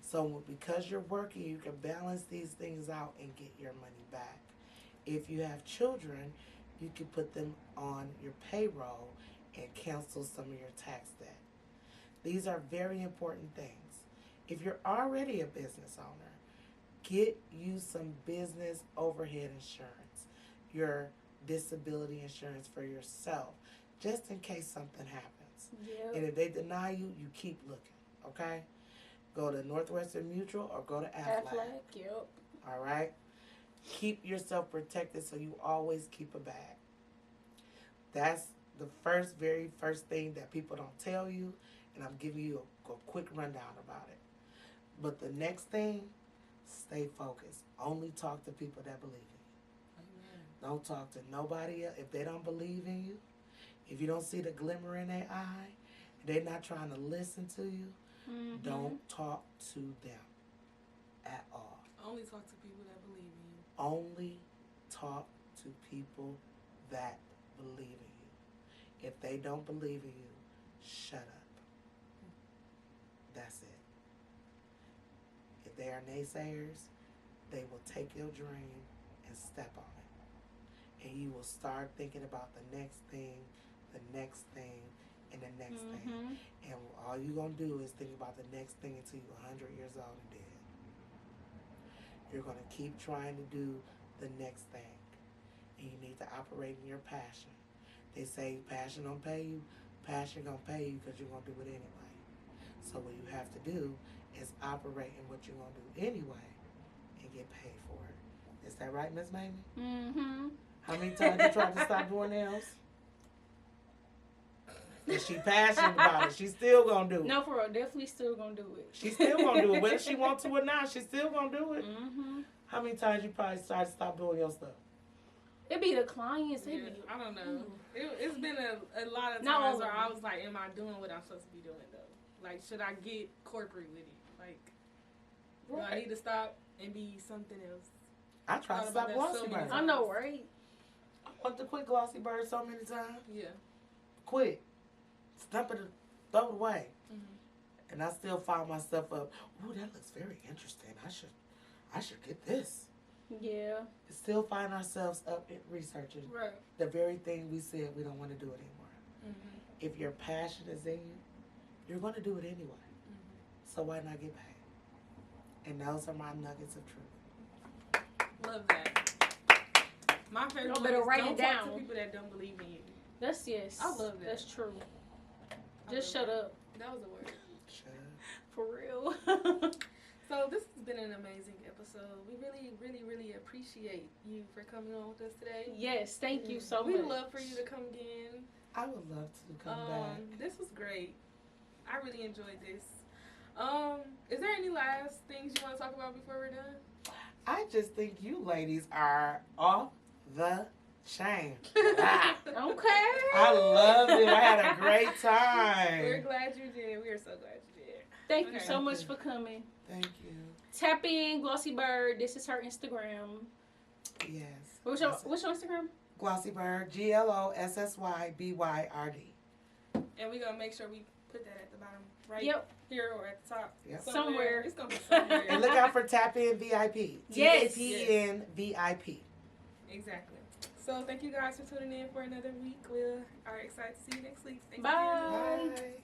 So because you're working, you can balance these things out and get your money back. If you have children, you can put them on your payroll and cancel some of your tax debt. These are very important things. If you're already a business owner, get you some business overhead insurance, your disability insurance for yourself, just in case something happens. Yep. And if they deny you, you keep looking, okay? Go to Northwestern Mutual or go to Affleck. Yep. all right? Keep yourself protected so you always keep a bag, That's the very first thing that people don't tell you, and I'm giving you a quick rundown about it. But the next thing, stay focused. Only talk to people that believe in you. Don't talk to nobody else. If they don't believe in you, if you don't see the glimmer in their eye, they're not trying to listen to you, don't talk to them at all. Only talk to people that believe in you. Only talk to people that believe in you. If they don't believe in you, shut up. That's it. If they are naysayers, they will take your dream and step on it. And you will start thinking about the next thing, and the next thing. And all you're going to do is think about the next thing until you're 100 years old and dead. You're going to keep trying to do the next thing. And you need to operate in your passion. They say passion don't pay you. Passion going to pay you because you're going to do it anyway. So what you have to do is operate in what you're going to do anyway and get paid for it. Is that right, Miss Mamie? Mm-hmm. How many times you tried to stop doing nails? And she passionate about it. She's still going to do it. No, for real. Definitely still going to do it. She's still going to do it. Whether she wants to or not, she's still going to do it. Mm-hmm. How many times you probably started to stop doing your stuff? It be the clients. Yeah, I don't know. It's been a lot of Not all times of where I them. was like, am I doing what I'm supposed to be doing, though? Like, should I get corporate with it? Like, do I need to stop and be something else? I tried to stop Glossy so many Bird. times. I know, right? I wanted to quit Glossy Bird so many times. Yeah. Quit. Stump it, throw it away. Mm-hmm. And I still found myself up. Ooh, that looks very interesting. I should get this. Yeah. Still find ourselves up in researching Right. the very thing we said we don't want to do anymore. Mm-hmm. If your passion is in you, you're going to do it anyway. Mm-hmm. So why not get paid? And those are my nuggets of truth. Love that. My favorite Y'all one better is write don't it talk down. to people that don't believe in you. That's yes. I love that. That's true. I Just love shut that. up. That was a word. Shut up. For real. So this has been an amazing episode. We really, really, really appreciate you for coming on with us today. Yes, thank you so much. We'd love for you to come again. I would love to come back. This was great. I really enjoyed this. Is there any last things you want to talk about before we're done? I just think you ladies are off the chain. Okay. I loved it. I had a great time. We're glad you did. We are so glad you did. Thank you Okay. so much for coming. Thank you. Tap in Glossy Bird. This is her Instagram. Yes. What's your Instagram? Glossy Bird, GLOSSYBYRD. And we're going to make sure we put that at the bottom right Yep. here or at the top. Yep. Somewhere. It's going to be somewhere. And look out for Tap In VIP. Yes. TAPN VIP. Exactly. So thank you guys for tuning in for another week. We are excited to see you next week. Thank you. Bye. Bye.